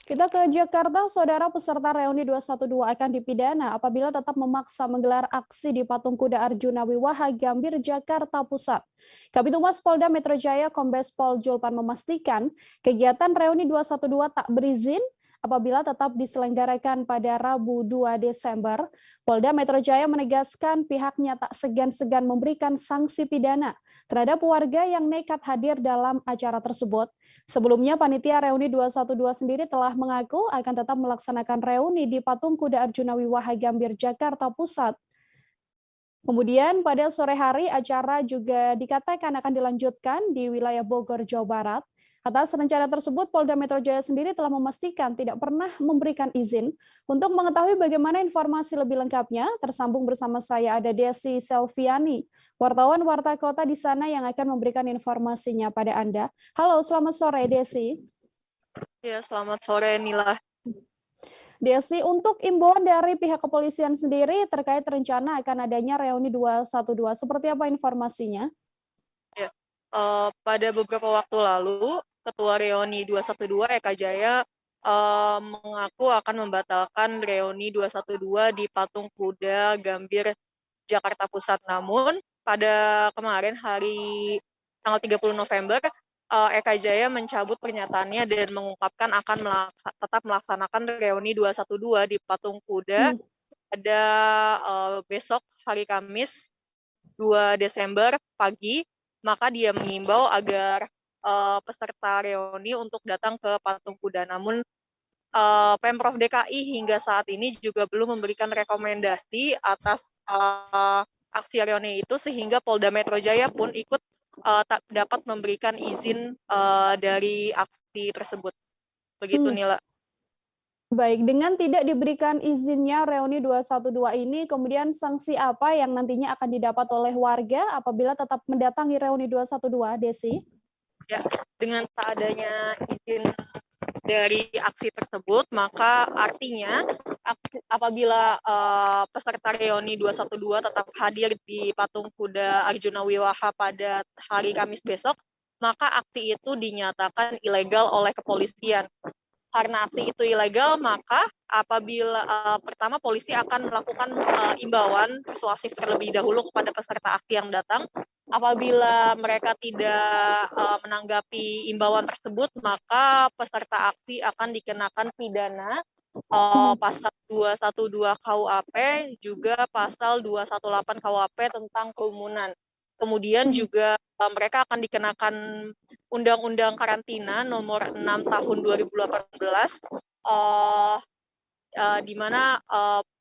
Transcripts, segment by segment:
Kita ke Jakarta, saudara peserta reuni 212 akan dipidana apabila tetap memaksa menggelar aksi di Patung Kuda Arjuna Wiwaha Gambir, Jakarta Pusat. Kabitumas Polda Metro Jaya Kombes Pol Julpan memastikan kegiatan reuni 212 tak berizin apabila tetap diselenggarakan pada Rabu 2 Desember. Polda Metro Jaya menegaskan pihaknya tak segan-segan memberikan sanksi pidana terhadap warga yang nekat hadir dalam acara tersebut. Sebelumnya, panitia reuni 212 sendiri telah mengaku akan tetap melaksanakan reuni di Patung Kuda Arjuna Wiwaha Gambir, Jakarta Pusat. Kemudian pada sore hari acara juga dikatakan akan dilanjutkan di wilayah Bogor, Jawa Barat. Atas rencana tersebut, Polda Metro Jaya sendiri telah memastikan tidak pernah memberikan izin. Untuk mengetahui bagaimana informasi lebih lengkapnya, tersambung bersama saya ada Desi Selviani, wartawan Warta Kota di sana yang akan memberikan informasinya pada Anda. Halo, selamat sore Desi. Ya, selamat sore Nila. Desi, untuk imbauan dari pihak kepolisian sendiri terkait rencana akan adanya reuni 212, seperti apa informasinya? Ya, pada beberapa waktu lalu, Ketua Reuni 212 Eka Jaya mengaku akan membatalkan reuni 212 di Patung Kuda Gambir, Jakarta Pusat. Namun, pada kemarin hari tanggal 30 November, Eka Jaya mencabut pernyataannya dan mengungkapkan akan tetap melaksanakan reuni 212 di Patung Kuda pada besok hari Kamis 2 Desember pagi. Maka dia mengimbau agar peserta reuni untuk datang ke Patung Kuda. Namun Pemprov DKI hingga saat ini juga belum memberikan rekomendasi atas aksi reuni itu, sehingga Polda Metro Jaya pun ikut tak dapat memberikan izin dari aksi tersebut. Begitu Nila. Baik, dengan tidak diberikan izinnya reuni 212 ini, kemudian sanksi apa yang nantinya akan didapat oleh warga apabila tetap mendatangi reuni 212, Desi? Ya, dengan tak adanya izin dari aksi tersebut, maka artinya apabila peserta reuni 212 tetap hadir di Patung Kuda Arjuna Wiwaha pada hari Kamis besok, maka aksi itu dinyatakan ilegal oleh kepolisian. Karena aksi itu ilegal, maka apabila pertama polisi akan melakukan imbauan persuasif terlebih dahulu kepada peserta aksi yang datang. Apabila mereka tidak menanggapi imbauan tersebut, maka peserta aksi akan dikenakan pidana pasal 212 KUHP, juga pasal 218 KUHP tentang kerumunan. Kemudian juga mereka akan dikenakan Undang-Undang Karantina nomor 6 tahun 2018, di mana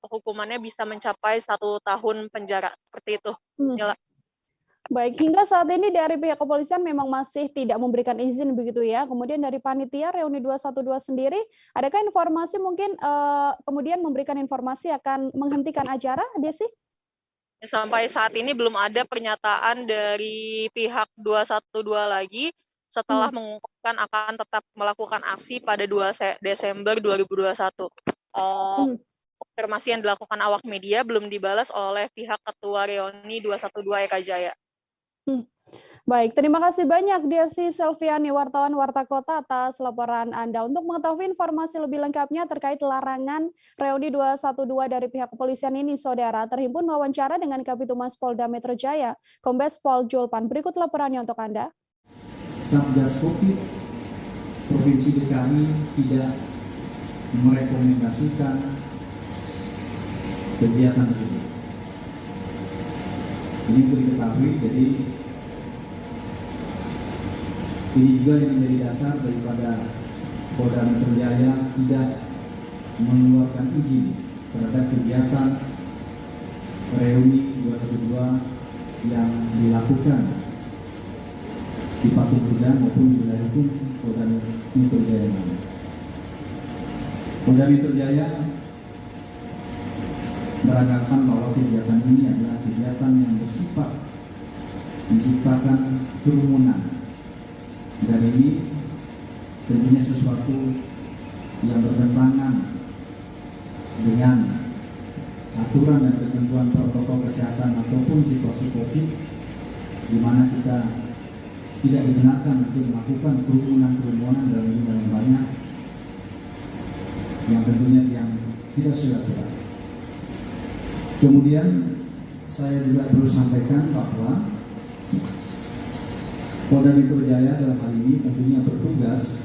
hukumannya bisa mencapai 1 tahun penjara. Seperti itu. Baik, hingga saat ini dari pihak kepolisian memang masih tidak memberikan izin begitu ya. Kemudian dari panitia reuni 212 sendiri, adakah informasi mungkin kemudian memberikan informasi akan menghentikan acara, Desi? Sampai saat ini belum ada pernyataan dari pihak 212 lagi setelah mengungkapkan akan tetap melakukan aksi pada 2 Desember 2021. Konfirmasi yang dilakukan awak media belum dibalas oleh pihak Ketua Reuni 212 Eka Jaya. Baik, terima kasih banyak Desi Selviani, wartawan Warta Kota atas laporan Anda. Untuk mengetahui informasi lebih lengkapnya terkait larangan reuni 212 dari pihak kepolisian ini, saudara, terhimpun wawancara dengan Kabitumas Polda Metro Jaya, Kombes Pol Julpan. Berikut laporannya untuk Anda. Satgas Covid Provinsi DKI tidak merekomendasikan kegiatan tersebut. Ini perlu diketahui, jadi ini juga yang menjadi dasar daripada Polda Metro Jaya tidak mengeluarkan izin terhadap kegiatan reuni 212 yang dilakukan di Patung Kuda maupun di wilayah hukum Polda Metro Jaya. Polda Metro Jaya beranggapan bahwa kegiatan ini adalah kegiatan yang bersifat menciptakan kerumunan, dan ini tentunya sesuatu yang bertentangan dengan aturan dan ketentuan protokol kesehatan ataupun situasi COVID, di mana kita tidak dibenarkan untuk melakukan kerumunan dalam jumlah yang banyak yang tentunya yang tidak sia-sia. Kemudian saya juga perlu sampaikan bahwa Polda Metro Jaya dalam hal ini tentunya bertugas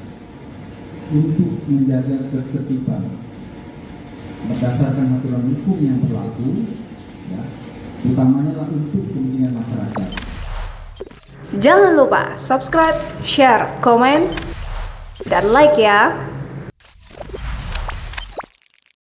untuk menjaga ketertiban berdasarkan aturan hukum yang berlaku, ya, utamanya adalah untuk kepentingan masyarakat. Jangan lupa subscribe, share, komen, dan like ya.